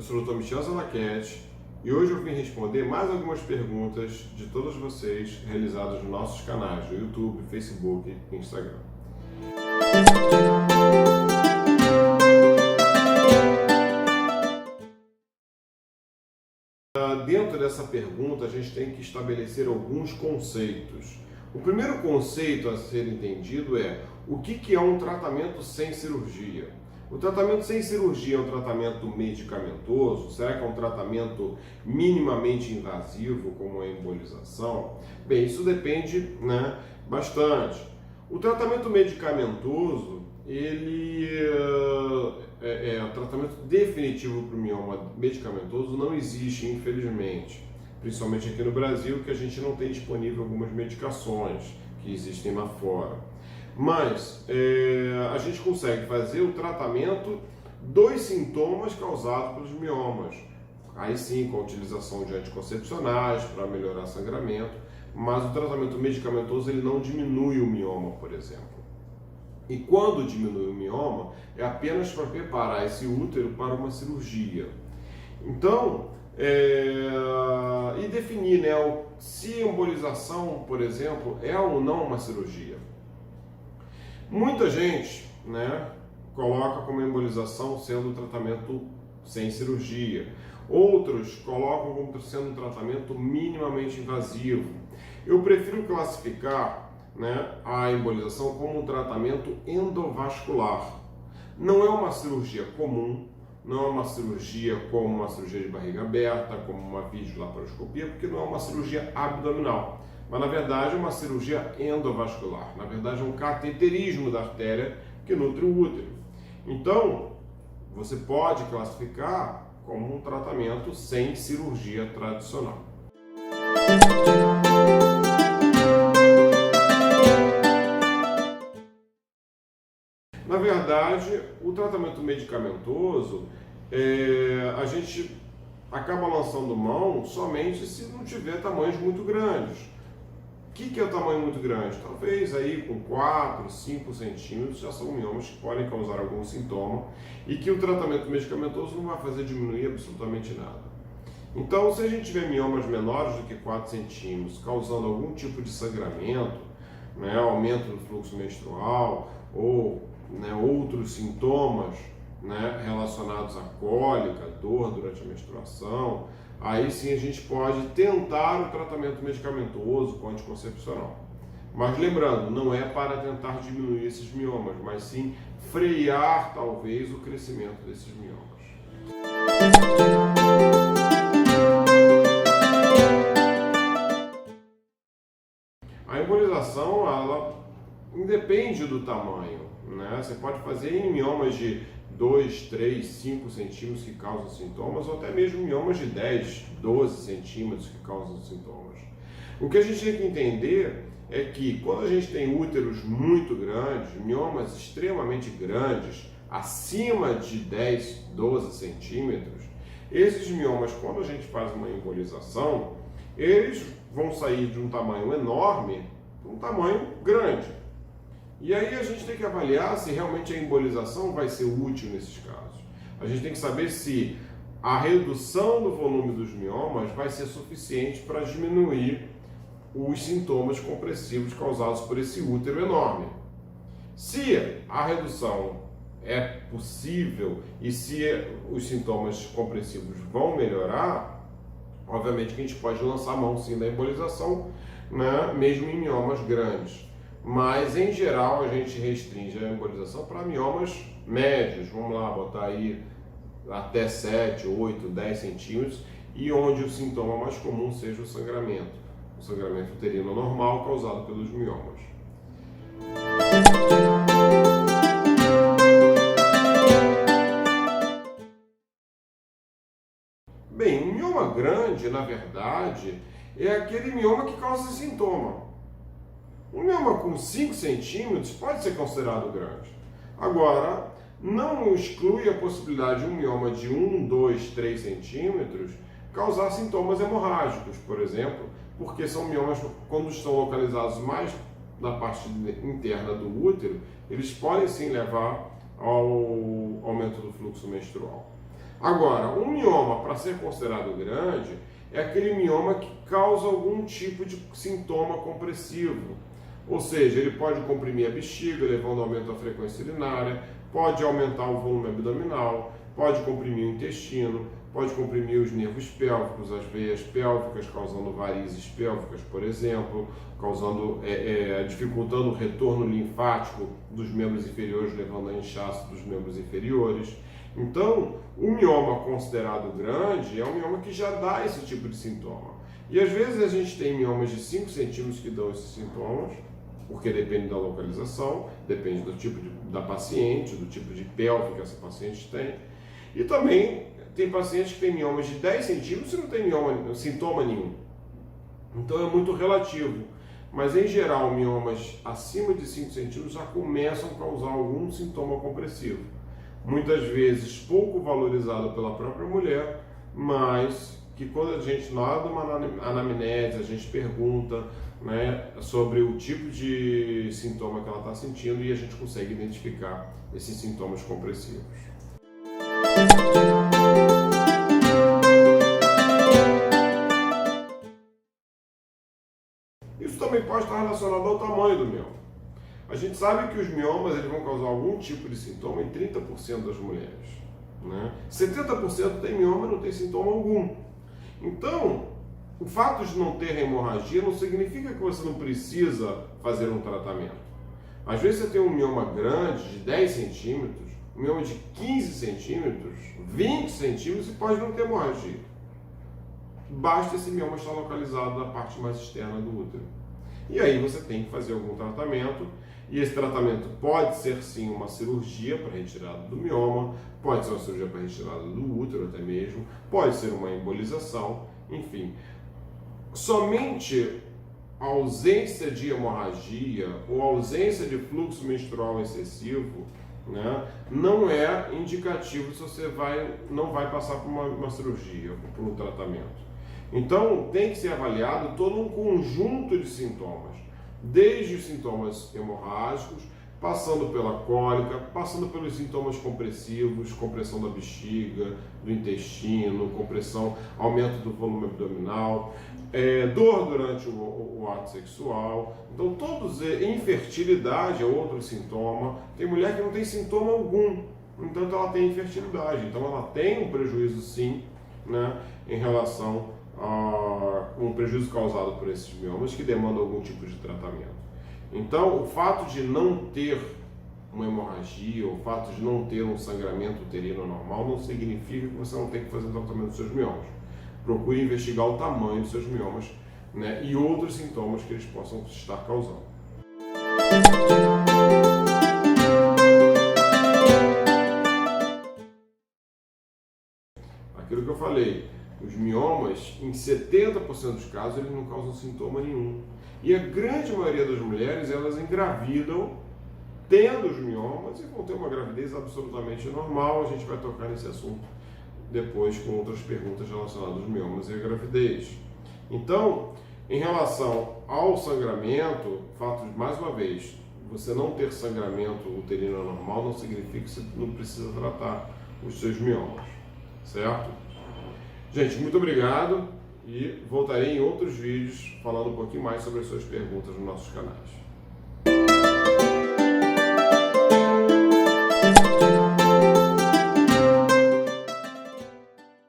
sou o Dr. Michel Zalaquete e hoje eu vim responder mais algumas perguntas de todos vocês realizadas nos nossos canais do YouTube, Facebook e Instagram. Dentro dessa pergunta, a gente tem que estabelecer alguns conceitos. O primeiro conceito a ser entendido é o que é um tratamento sem cirurgia. O tratamento sem cirurgia é um tratamento medicamentoso? Será que é um tratamento minimamente invasivo, como a embolização? Bem, isso depende, bastante. O tratamento medicamentoso, ele o tratamento definitivo para o mioma medicamentoso não existe, infelizmente. Principalmente aqui no Brasil, que a gente não tem disponível algumas medicações que existem lá fora. Mas a gente consegue fazer o tratamento dos sintomas causados pelos miomas. Aí sim, com a utilização de anticoncepcionais para melhorar sangramento, mas o tratamento medicamentoso ele não diminui o mioma, por exemplo. E quando diminui o mioma, é apenas para preparar esse útero para uma cirurgia. Então, e definir se a embolização, por exemplo, é ou não uma cirurgia. Muita gente coloca como embolização sendo um tratamento sem cirurgia. Outros colocam como sendo um tratamento minimamente invasivo. Eu prefiro classificar a embolização como um tratamento endovascular. Não é uma cirurgia comum, não é uma cirurgia como uma cirurgia de barriga aberta, como uma videolaparoscopia, porque não é uma cirurgia abdominal. Mas, na verdade, é uma cirurgia endovascular. Na verdade, é um cateterismo da artéria que nutre o útero. Então, você pode classificar como um tratamento sem cirurgia tradicional. Na verdade, o tratamento medicamentoso, a gente acaba lançando mão somente se não tiver tamanhos muito grandes. O que é o tamanho muito grande? Talvez aí com 4, 5 centímetros já são miomas que podem causar algum sintoma e que o tratamento medicamentoso não vai fazer diminuir absolutamente nada. Então, se a gente tiver miomas menores do que 4 centímetros causando algum tipo de sangramento, aumento do fluxo menstrual ou outros sintomas relacionados à cólica, dor durante a menstruação, aí sim a gente pode tentar o tratamento medicamentoso com anticoncepcional. Mas lembrando, não é para tentar diminuir esses miomas, mas sim frear talvez o crescimento desses miomas. A embolização, ela independe do tamanho. Você pode fazer em miomas de 2, 3, 5 centímetros que causam sintomas, ou até mesmo miomas de 10, 12 centímetros que causam sintomas. O que a gente tem que entender é que quando a gente tem úteros muito grandes, miomas extremamente grandes, acima de 10, 12 centímetros, esses miomas, quando a gente faz uma embolização, eles vão sair de um tamanho enorme para um tamanho grande. E aí a gente tem que avaliar se realmente a embolização vai ser útil nesses casos. A gente tem que saber se a redução do volume dos miomas vai ser suficiente para diminuir os sintomas compressivos causados por esse útero enorme. Se a redução é possível e se os sintomas compressivos vão melhorar, obviamente que a gente pode lançar a mão sim da embolização, mesmo em miomas grandes. Mas, em geral, a gente restringe a embolização para miomas médios. Vamos lá, botar aí até 7, 8, 10 centímetros e onde o sintoma mais comum seja o sangramento uterino normal causado pelos miomas. Bem, um mioma grande, na verdade, é aquele mioma que causa sintoma. Um mioma com 5 centímetros pode ser considerado grande. Agora, não exclui a possibilidade de um mioma de 1, 2, 3 centímetros causar sintomas hemorrágicos, por exemplo, porque são miomas, quando estão localizados mais na parte interna do útero, eles podem sim levar ao aumento do fluxo menstrual. Agora, um mioma, para ser considerado grande, é aquele mioma que causa algum tipo de sintoma compressivo. Ou seja, ele pode comprimir a bexiga, levando ao aumento da frequência urinária, pode aumentar o volume abdominal, pode comprimir o intestino, pode comprimir os nervos pélvicos, as veias pélvicas, causando varizes pélvicas, por exemplo, dificultando o retorno linfático dos membros inferiores, levando a inchaço dos membros inferiores. Então, o mioma considerado grande é um mioma que já dá esse tipo de sintoma. E às vezes a gente tem miomas de 5 centímetros que dão esses sintomas, porque depende da localização, depende do tipo da paciente, do tipo de pelve que essa paciente tem. E também tem pacientes que têm miomas de 10 centímetros e não tem sintoma nenhum. Então é muito relativo. Mas em geral, miomas acima de 5 centímetros já começam a causar algum sintoma compressivo. Muitas vezes pouco valorizado pela própria mulher, mas que quando a gente, na hora de uma anamnese, a gente pergunta, né, sobre o tipo de sintoma que ela está sentindo e a gente consegue identificar esses sintomas compressivos. Isso também pode estar relacionado ao tamanho do mioma. A gente sabe que os miomas eles vão causar algum tipo de sintoma em 30% das mulheres, né? 70% tem mioma e não tem sintoma algum. Então, o fato de não ter hemorragia não significa que você não precisa fazer um tratamento. Às vezes você tem um mioma grande, de 10 centímetros, um mioma de 15 centímetros, 20 centímetros e pode não ter hemorragia. Basta esse mioma estar localizado na parte mais externa do útero. E aí você tem que fazer algum tratamento, e esse tratamento pode ser sim uma cirurgia para retirada do mioma, pode ser uma cirurgia para retirada do útero até mesmo, pode ser uma embolização, enfim. Somente a ausência de hemorragia ou a ausência de fluxo menstrual excessivo, né, não é indicativo se você não vai passar por uma cirurgia ou por um tratamento. Então tem que ser avaliado todo um conjunto de sintomas, desde os sintomas hemorrágicos, passando pela cólica, passando pelos sintomas compressivos, compressão da bexiga, do intestino, compressão, aumento do volume abdominal, dor durante o ato sexual. Então todos, infertilidade é outro sintoma. Tem mulher que não tem sintoma algum, então ela tem infertilidade, então ela tem um prejuízo sim, né, em relação um prejuízo causado por esses miomas que demandam algum tipo de tratamento. Então, o fato de não ter uma hemorragia, o fato de não ter um sangramento uterino normal, não significa que você não tem que fazer tratamento dos seus miomas. Procure investigar o tamanho dos seus miomas, né, e outros sintomas que eles possam estar causando. Aquilo que eu falei, os miomas, em 70% dos casos, eles não causam sintoma nenhum. E a grande maioria das mulheres, elas engravidam tendo os miomas e vão ter uma gravidez absolutamente normal. A gente vai tocar nesse assunto depois com outras perguntas relacionadas aos miomas e à gravidez. Então, em relação ao sangramento, o fato de, mais uma vez, você não ter sangramento uterino normal não significa que você não precisa tratar os seus miomas, certo? Gente, muito obrigado e voltarei em outros vídeos falando um pouquinho mais sobre as suas perguntas nos nossos canais.